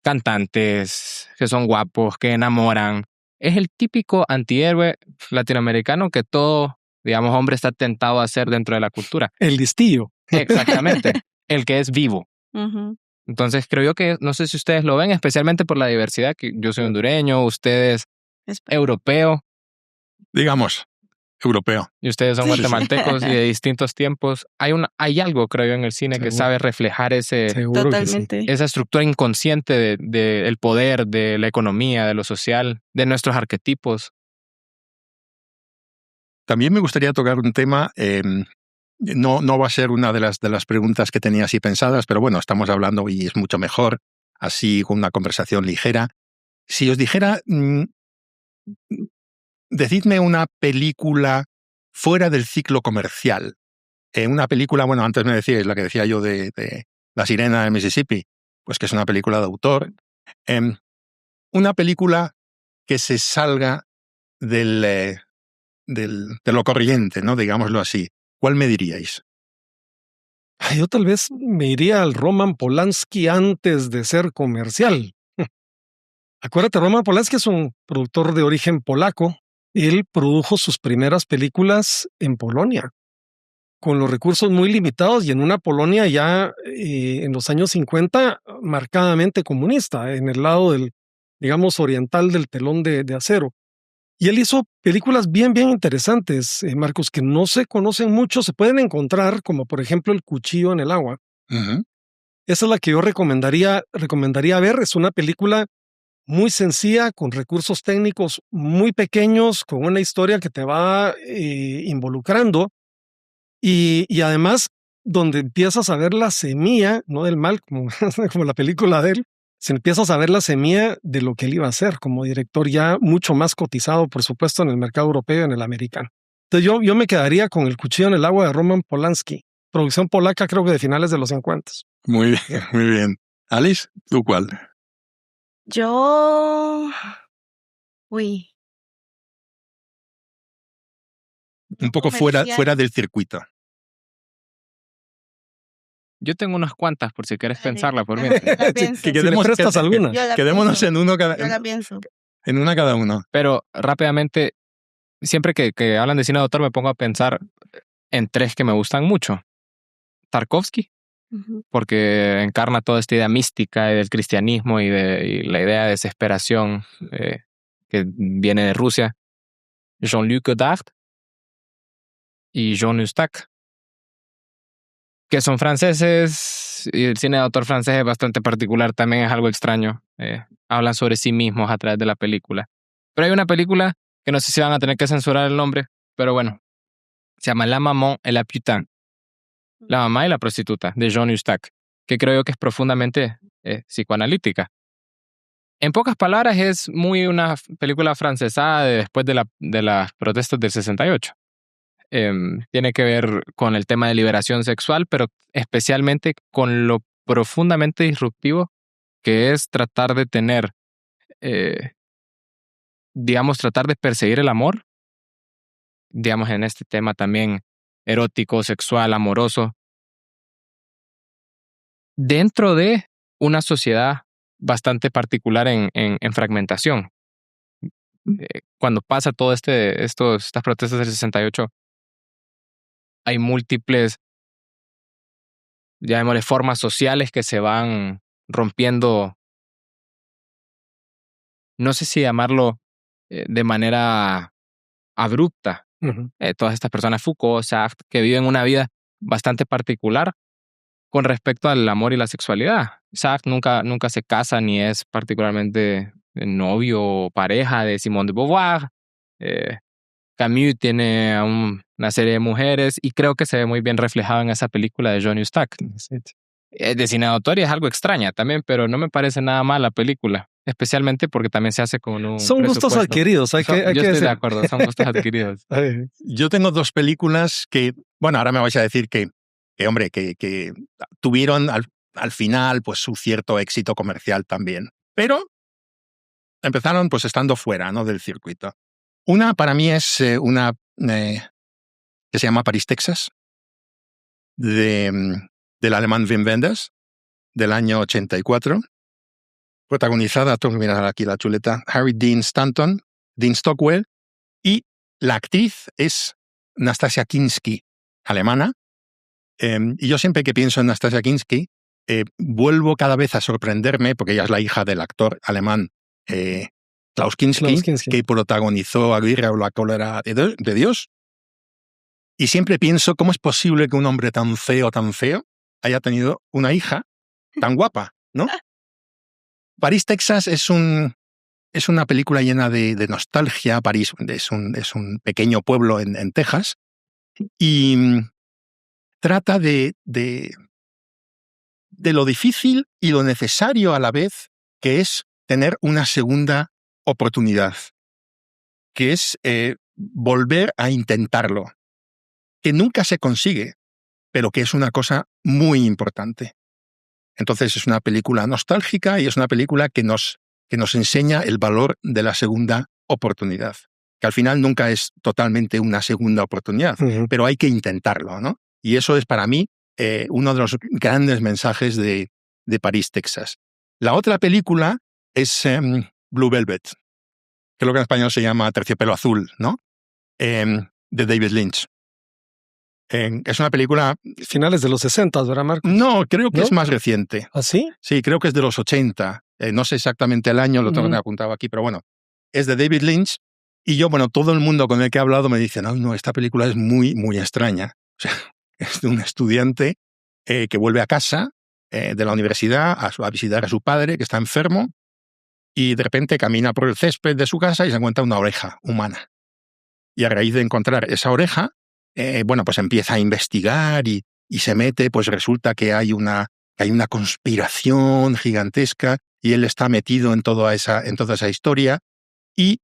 cantantes, que son guapos, que enamoran. Es el típico antihéroe latinoamericano que todo, digamos, hombre está tentado a hacer dentro de la cultura. El listillo. Exactamente. El que es vivo. Uh-huh. Entonces creo yo que, no sé si ustedes lo ven, especialmente por la diversidad, que yo soy hondureño, ustedes europeo. Digamos, europeo. Y ustedes son guatemaltecos y de distintos tiempos. Hay algo, creo yo, en el cine que sabe reflejar Totalmente. esa estructura inconsciente del poder, de la economía, de lo social, de nuestros arquetipos. También me gustaría tocar un tema, no va a ser una de las preguntas que tenía así pensadas, pero bueno, estamos hablando y es mucho mejor, así con una conversación ligera. Si os dijera decidme una película fuera del ciclo comercial. Una película, bueno, antes me decíais la que decía yo de La sirena de Mississippi, pues que es una película de autor. Una película que se salga de lo corriente, ¿no? Digámoslo así. ¿Cuál me diríais? Yo tal vez me iría al Roman Polanski antes de ser comercial. Acuérdate, Roman Polanski es un productor de origen polaco. Él produjo sus primeras películas en Polonia, con los recursos muy limitados y en una Polonia ya en los años 50 marcadamente comunista, en el lado del, digamos, oriental del telón de acero. Y él hizo películas bien interesantes, Marcos, que no se conocen mucho, se pueden encontrar, como por ejemplo El cuchillo en el agua. Uh-huh. Esa es la que yo recomendaría ver. Es una película muy sencilla, con recursos técnicos muy pequeños, con una historia que te va involucrando y además donde empiezas a ver la semilla, no del mal, como, como la película de él, se empiezas a ver la semilla de lo que él iba a hacer como director, ya mucho más cotizado, por supuesto, en el mercado europeo y en el americano. Entonces yo me quedaría con El cuchillo en el agua de Roman Polanski, producción polaca, creo que de finales de los 50. Muy bien, muy bien. Alice, ¿tú cuál? Yo... Uy. Un poco fuera del circuito. Yo tengo unas cuantas por si quieres Dale, pensarla por mí. ¿Prestas alguna? Quedémonos en uno cada Yo la pienso. En una cada uno. Pero rápidamente, siempre que hablan de cine de autor me pongo a pensar en tres que me gustan mucho. Tarkovsky, porque encarna toda esta idea mística del cristianismo y la idea de desesperación que viene de Rusia. Jean-Luc Godard y Jean Ustac, que son franceses, y el cine de autor francés es bastante particular, también es algo extraño. Hablan sobre sí mismos a través de la película. Pero hay una película que no sé si van a tener que censurar el nombre, pero bueno, se llama La Maman et la Putain, La mamá y la prostituta, de Jean Ustac, que creo yo que es profundamente psicoanalítica. En pocas palabras, es muy una película francesada de después de las protestas del 68. Tiene que ver con el tema de liberación sexual, pero especialmente con lo profundamente disruptivo que es tratar de tener, tratar de perseguir el amor, digamos, en este tema también erótico, sexual, amoroso, dentro de una sociedad bastante particular en fragmentación. Cuando pasa todo estas protestas del 68, hay múltiples, llamémosle, formas sociales que se van rompiendo, no sé si llamarlo de manera abrupta. Todas estas personas, Foucault, Sartre, que viven una vida bastante particular con respecto al amor y la sexualidad. Sartre nunca se casa ni es particularmente novio o pareja de Simone de Beauvoir. Camus tiene una serie de mujeres y creo que se ve muy bien reflejado en esa película de Jean Ustac. De cine de autor y es algo extraña también, pero no me parece nada mal la película, especialmente porque también se hace con un Son gustos adquiridos, yo estoy de acuerdo, son gustos adquiridos. Yo tengo dos películas que, bueno, ahora me vais a decir que tuvieron al final pues su cierto éxito comercial también, pero empezaron pues estando fuera, ¿no?, del circuito. Una para mí es una que se llama París, Texas, del alemán Wim Wenders, del año 84, protagonizada, tengo que mirar aquí la chuleta, Harry Dean Stockwell, y la actriz es Nastasia Kinski, alemana. Y yo siempre que pienso en Nastasia Kinski, vuelvo cada vez a sorprenderme, porque ella es la hija del actor alemán Klaus Kinski, que protagonizó Aguirre o la cólera de Dios. Y siempre pienso cómo es posible que un hombre tan feo haya tenido una hija tan guapa, ¿no? París, Texas es una película llena de nostalgia. París es un pequeño pueblo en Texas y trata de lo difícil y lo necesario a la vez que es tener una segunda oportunidad. que es volver a intentarlo, que nunca se consigue, pero que es una cosa muy importante. Entonces es una película nostálgica y es una película que nos enseña el valor de la segunda oportunidad, que al final nunca es totalmente una segunda oportunidad, pero hay que intentarlo, ¿no? Y eso es para mí uno de los grandes mensajes de París, Texas. La otra película es Blue Velvet, que lo que en español se llama Terciopelo Azul, ¿no? De David Lynch. Es una película... Finales de los 60, ¿verdad, Marcos? No, creo que es más reciente. ¿Ah, sí? Sí, creo que es de los 80. No sé exactamente el año, lo tengo apuntado aquí, pero bueno, es de David Lynch. Y yo, bueno, todo el mundo con el que he hablado me dice, no, esta película es muy, muy extraña. O sea, es de un estudiante que vuelve a casa de la universidad a visitar a su padre, que está enfermo, y de repente camina por el césped de su casa y se encuentra una oreja humana. Y a raíz de encontrar esa oreja, pues empieza a investigar y se mete, pues resulta que hay una conspiración gigantesca y él está metido en toda esa historia y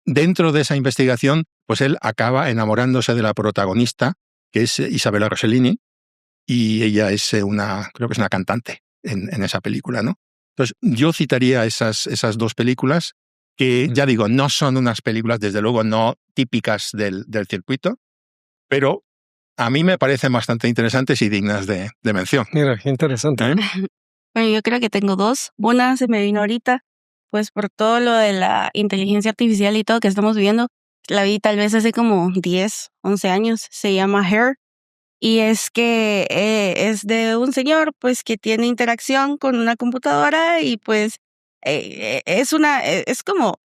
dentro de esa investigación, pues él acaba enamorándose de la protagonista, que es Isabella Rossellini, y ella es creo que es una cantante en esa película, ¿no? Entonces, yo citaría esas dos películas que, ya digo, no son unas películas, desde luego, no típicas del circuito, pero a mí me parecen bastante interesantes y dignas de mención. Mira, qué interesante. Bueno, yo creo que tengo dos. Una se me vino ahorita, pues por todo lo de la inteligencia artificial y todo que estamos viviendo. La vi tal vez hace como 10, 11 años. Se llama Her. Y es que es de un señor pues que tiene interacción con una computadora y pues es como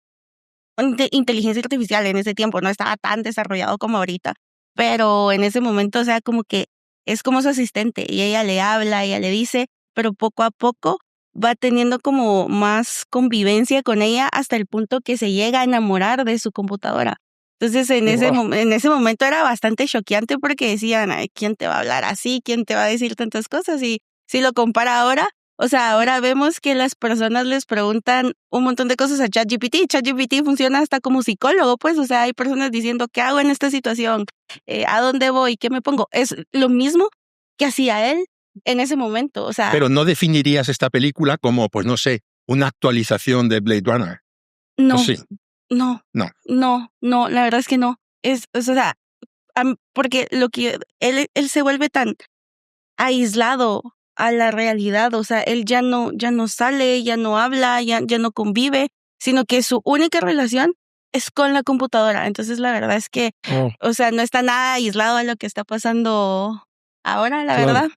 inteligencia artificial en ese tiempo, no estaba tan desarrollado como ahorita, pero en ese momento, o sea, como que es como su asistente y ella le habla, ella le dice, pero poco a poco va teniendo como más convivencia con ella hasta el punto que se llega a enamorar de su computadora. Entonces, en ese momento era bastante choqueante porque decían, ay, ¿quién te va a hablar así? ¿Quién te va a decir tantas cosas? Y si lo compara ahora, o sea, ahora vemos que las personas les preguntan un montón de cosas a ChatGPT. ChatGPT funciona hasta como psicólogo, pues, o sea, hay personas diciendo, ¿qué hago en esta situación? ¿A dónde voy? ¿Qué me pongo? Es lo mismo que hacía él en ese momento, o sea... Pero ¿no definirías esta película como, pues no sé, una actualización de Blade Runner? No. ¿O sí? No, la verdad es que no. O sea, porque lo que él se vuelve tan aislado a la realidad, o sea, él ya no sale, ya no habla, ya no convive, sino que su única relación es con la computadora. Entonces, la verdad es que, o sea, no está nada aislado a lo que está pasando ahora, la verdad.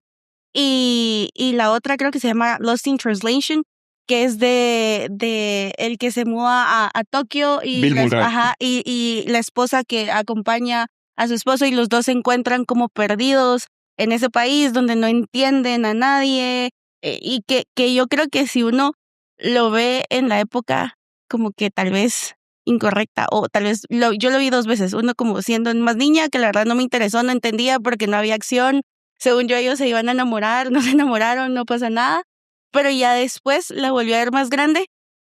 Y la otra creo que se llama Lost in Translation, que es de el que se muda a Tokio y y la esposa que acompaña a su esposo y los dos se encuentran como perdidos en ese país donde no entienden a nadie y que yo creo que si uno lo ve en la época como que tal vez incorrecta o tal vez yo lo vi 2 veces, uno como siendo más niña que la verdad no me interesó, no entendía porque no había acción, según yo ellos se iban a enamorar, no se enamoraron, no pasa nada. Pero ya después la volví a ver más grande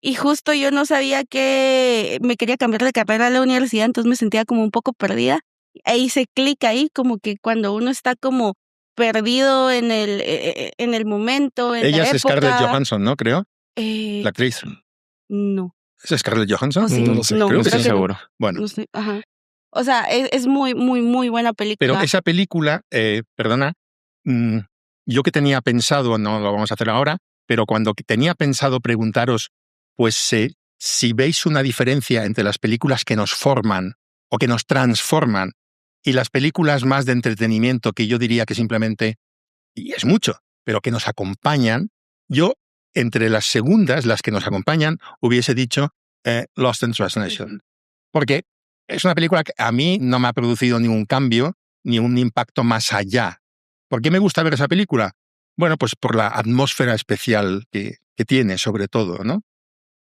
y justo yo no sabía que me quería cambiar de carrera a la universidad, entonces me sentía como un poco perdida. E hice clic ahí, como que cuando uno está como perdido en el momento, en Ella la es época... Scarlett Johansson, ¿no? Creo. La actriz. No. ¿Es Scarlett Johansson? ¿Oh, sí? No lo sé. Creo que estoy sí. seguro. Bueno. No sé, ajá. O sea, es muy, muy, muy buena película. Pero esa película, perdona, yo que tenía pensado, no lo vamos a hacer ahora, pero cuando tenía pensado preguntaros, pues si veis una diferencia entre las películas que nos forman o que nos transforman y las películas más de entretenimiento que yo diría que simplemente, y es mucho, pero que nos acompañan, yo entre las segundas, las que nos acompañan, hubiese dicho Lost in Translation. Porque es una película que a mí no me ha producido ningún cambio ni un impacto más allá. ¿Por qué me gusta ver esa película? Bueno, pues por la atmósfera especial que tiene, sobre todo, ¿no?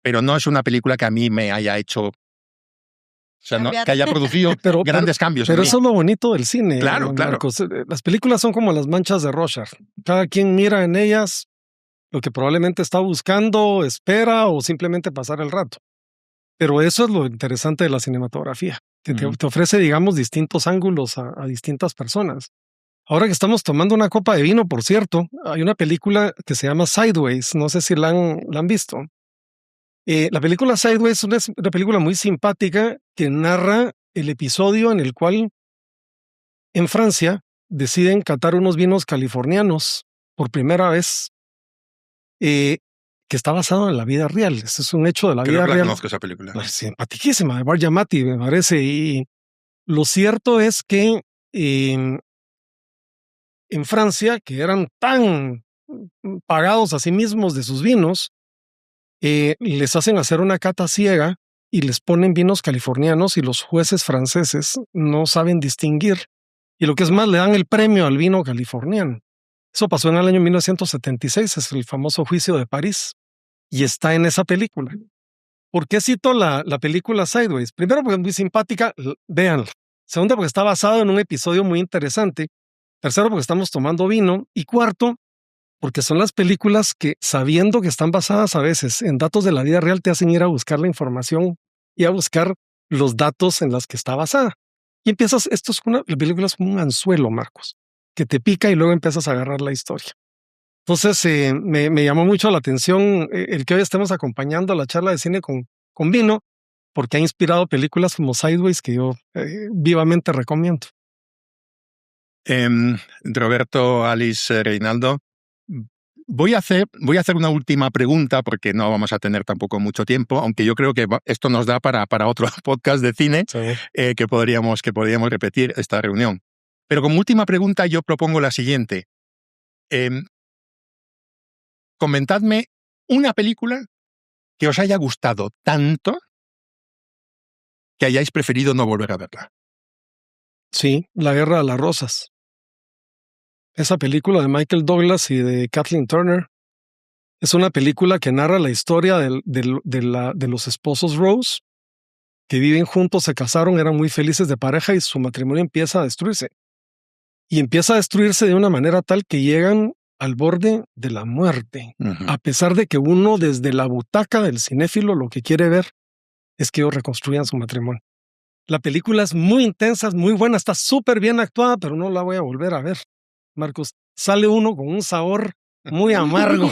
Pero no es una película que a mí me haya hecho... O sea, no, que haya producido grandes cambios. Pero eso es lo bonito del cine, claro, Marcos. Las películas son como las manchas de Rorschach. Cada quien mira en ellas lo que probablemente está buscando, espera o simplemente pasar el rato. Pero eso es lo interesante de la cinematografía, que te ofrece, digamos, distintos ángulos a distintas personas. Ahora que estamos tomando una copa de vino, por cierto, hay una película que se llama Sideways, no sé si la han visto. La película Sideways es una película muy simpática que narra el episodio en el cual en Francia deciden catar unos vinos californianos por primera vez, que está basado en la vida real. Este es un hecho de la vida real. Conozco esa película. Es simpaticísima, de Bar Yamati, me parece. Y lo cierto es que en Francia, que eran tan pagados a sí mismos de sus vinos, les hacen hacer una cata ciega y les ponen vinos californianos y los jueces franceses no saben distinguir. Y lo que es más, le dan el premio al vino californiano. Eso pasó en el año 1976, es el famoso juicio de París, y está en esa película. ¿Por qué cito la película Sideways? Primero, porque es muy simpática, véanla. Segundo, porque está basado en un episodio muy interesante. Tercero, porque estamos tomando vino. Y cuarto, porque son las películas que, sabiendo que están basadas a veces en datos de la vida real, te hacen ir a buscar la información y a buscar los datos en los que está basada. Y empiezas, la película es como un anzuelo, Marcos, que te pica y luego empiezas a agarrar la historia. Entonces, me llamó mucho la atención el que hoy estemos acompañando la charla de cine con vino, porque ha inspirado películas como Sideways que yo vivamente recomiendo. Roberto, Alice, Reinaldo, voy a hacer una última pregunta porque no vamos a tener tampoco mucho tiempo, aunque yo creo que esto nos da para otro podcast de cine, sí, que podríamos repetir esta reunión. Pero como última pregunta yo propongo la siguiente. Comentadme una película que os haya gustado tanto que hayáis preferido no volver a verla. Sí, La Guerra de las Rosas. Esa película de Michael Douglas y de Kathleen Turner es una película que narra la historia de los esposos Rose, que viven juntos, se casaron, eran muy felices de pareja y su matrimonio empieza a destruirse. Y empieza a destruirse de una manera tal que llegan al borde de la muerte, a pesar de que uno desde la butaca del cinéfilo lo que quiere ver es que ellos reconstruyan su matrimonio. La película es muy intensa, es muy buena, está súper bien actuada, pero no la voy a volver a ver. Marcos, sale uno con un sabor muy amargo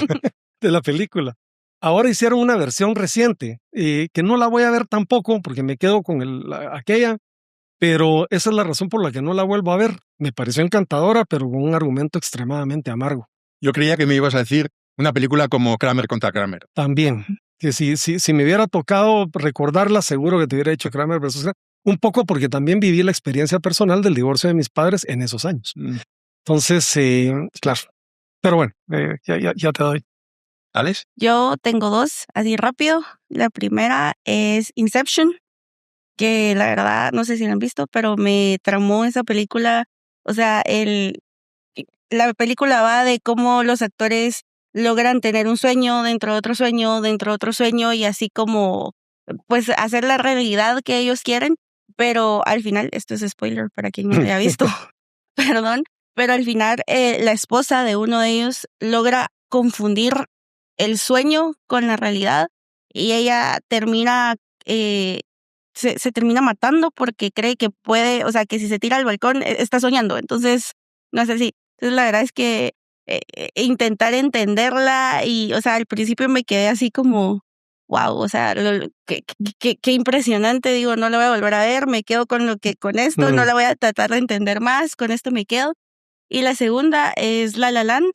de la película. Ahora hicieron una versión reciente, que no la voy a ver tampoco porque me quedo con aquella, pero esa es la razón por la que no la vuelvo a ver. Me pareció encantadora, pero con un argumento extremadamente amargo. Yo creía que me ibas a decir una película como Kramer contra Kramer. También, que si me hubiera tocado recordarla, seguro que te hubiera dicho Kramer versus Kramer. Un poco porque también viví la experiencia personal del divorcio de mis padres en esos años. Entonces, claro. Pero bueno, ya te doy. ¿Alex? Yo tengo dos, así rápido. La primera es Inception, que la verdad, no sé si la han visto, pero me tramó esa película. O sea, la película va de cómo los actores logran tener un sueño dentro de otro sueño, dentro de otro sueño, y así como, pues, hacer la realidad que ellos quieren. Pero al final, esto es spoiler para quien no lo haya visto, perdón, pero al final la esposa de uno de ellos logra confundir el sueño con la realidad y ella termina, se termina matando porque cree que puede, o sea, que si se tira al balcón está soñando. Entonces, no sé si. Entonces, la verdad es que intentar entenderla y, o sea, al principio me quedé así como, wow, o sea, qué impresionante, digo, no la voy a volver a ver, me quedo con esto, no la voy a tratar de entender más, con esto me quedo. Y la segunda es La La Land,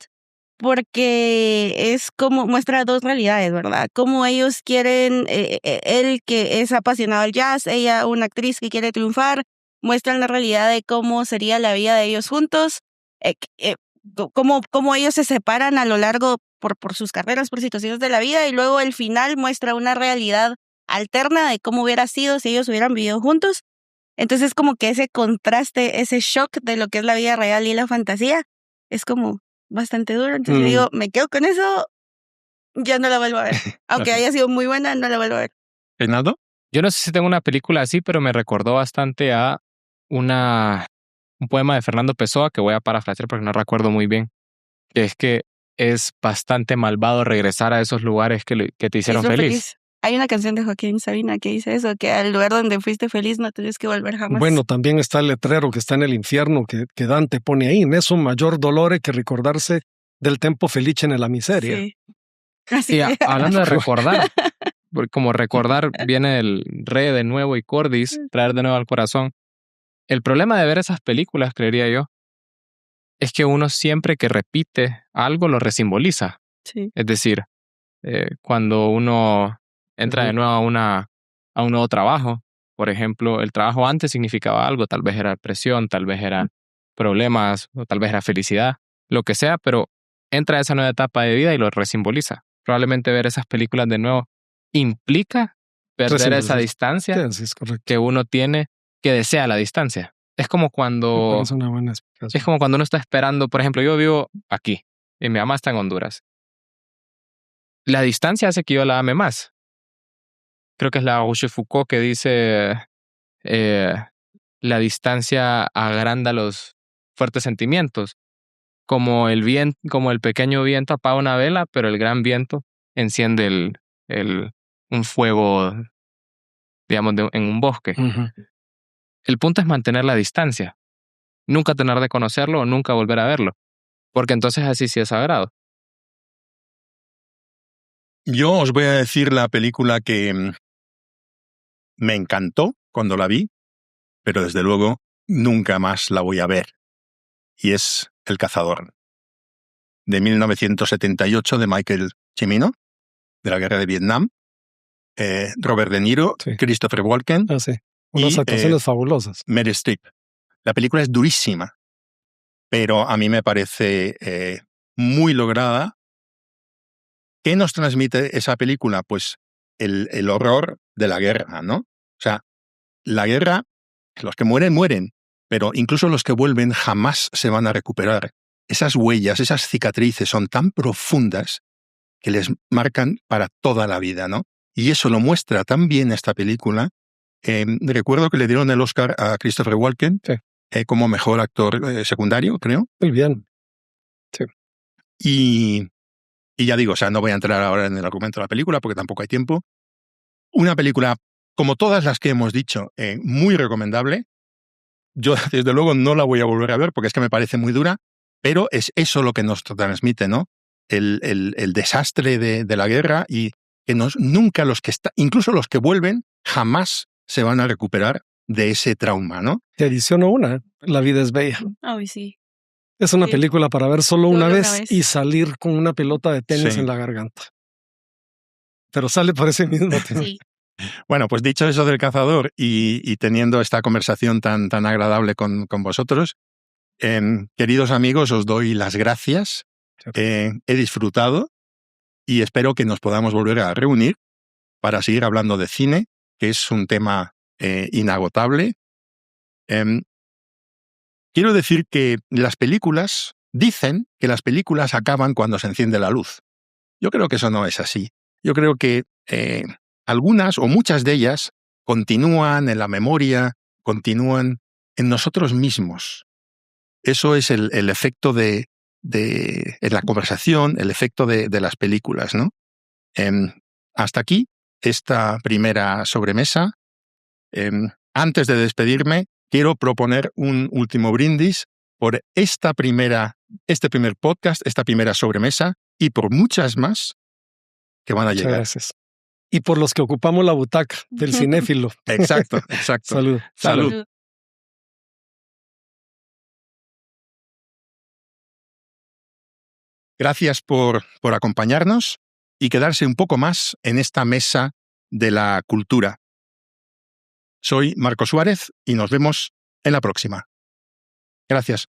porque es como muestra dos realidades, ¿verdad? Como ellos quieren, él que es apasionado al jazz, ella una actriz que quiere triunfar, muestran la realidad de cómo sería la vida de ellos juntos, cómo ellos se separan a lo largo por sus carreras, por situaciones de la vida, y luego el final muestra una realidad alterna de cómo hubiera sido si ellos hubieran vivido juntos. Entonces como que ese contraste, ese shock de lo que es la vida real y la fantasía, es como bastante duro. Entonces digo, me quedo con eso, ya no la vuelvo a ver. Aunque haya sido muy buena, no la vuelvo a ver. ¿Reinaldo? Yo no sé si tengo una película así, pero me recordó bastante a un poema de Fernando Pessoa que voy a parafrasear porque no recuerdo muy bien. Que es bastante malvado regresar a esos lugares que te hicieron feliz. Hay una canción de Joaquín Sabina que dice eso, que al lugar donde fuiste feliz no tienes que volver jamás. Bueno, también está el letrero que está en el infierno que Dante pone ahí. No es un mayor dolore que recordarse del tempo felice en la miseria. Sí. Así Y que... hablando de recordar, porque como recordar viene el re de nuevo y cordis, traer de nuevo al corazón. El problema de ver esas películas, creería yo, es que uno siempre que repite algo lo resimboliza. Sí. Es decir, cuando uno entra de nuevo a un nuevo trabajo, por ejemplo, el trabajo antes significaba algo, tal vez era presión, tal vez eran problemas, o tal vez era felicidad, lo que sea, pero entra a esa nueva etapa de vida y lo resimboliza. Probablemente ver esas películas de nuevo implica perder esa distancia Sí, es correcto. que uno tiene, que desea la distancia. Es como cuando... Es una buena explicación. Es como cuando uno está esperando, por ejemplo, yo vivo aquí y mi mamá está en Honduras. La distancia hace que yo la ame más. Creo que es la Rochefoucauld que dice la distancia agranda los fuertes sentimientos. Como el pequeño viento apaga una vela, pero el gran viento enciende un fuego, digamos, en un bosque. Ujú. El punto es mantener la distancia. Nunca tener de conocerlo o nunca volver a verlo. Porque entonces así sí es sagrado. Yo os voy a decir la película que me encantó cuando la vi, pero desde luego nunca más la voy a ver. Y es El Cazador, de 1978, de Michael Cimino, de la Guerra de Vietnam. Robert De Niro, Sí. Christopher Walken, Sí. Unas y actuaciones fabulosas. Meryl Streep. La película es durísima, pero a mí me parece muy lograda. ¿Qué nos transmite esa película? Pues el horror de la guerra, ¿no? O sea, la guerra, los que mueren, mueren, pero incluso los que vuelven jamás se van a recuperar. Esas huellas, esas cicatrices son tan profundas que les marcan para toda la vida, ¿no? Y eso lo muestra tan bien esta película. Recuerdo que le dieron el Oscar a Christopher Walken como mejor actor secundario, creo. Muy bien. Sí. Y ya digo, o sea, no voy a entrar ahora en el argumento de la película porque tampoco hay tiempo. Una película, como todas las que hemos dicho, muy recomendable. Yo, desde luego, no la voy a volver a ver porque es que me parece muy dura, pero es eso lo que nos transmite, ¿no? El desastre de la guerra y que nunca incluso los que vuelven, jamás se van a recuperar de ese trauma, ¿no? Te adiciono una, La vida es bella. Ay, sí. Es una Sí. película para ver solo una Solo vez una vez. y salir con una pelota de tenis Sí. en la garganta. Pero sale por ese mismo tema. Sí. Bueno, pues dicho eso del Cazador y teniendo esta conversación tan agradable con vosotros, queridos amigos, os doy las gracias. He disfrutado y espero que nos podamos volver a reunir para seguir hablando de cine, que es un tema inagotable. Quiero decir que dicen que las películas acaban cuando se enciende la luz. Yo creo que eso no es así. Yo creo que algunas o muchas de ellas continúan en la memoria, continúan en nosotros mismos. Eso es el efecto de la conversación, el efecto de las películas, ¿no? Hasta aquí esta primera sobremesa. Antes de despedirme, quiero proponer un último brindis por este primer podcast, esta primera sobremesa y por muchas más que van a Muchas llegar. gracias. Y por los que ocupamos la butaca del cinéfilo. Exacto. Salud. Salud. Gracias por acompañarnos y quedarse un poco más en esta mesa de la cultura. Soy Marco Suárez y nos vemos en la próxima. Gracias.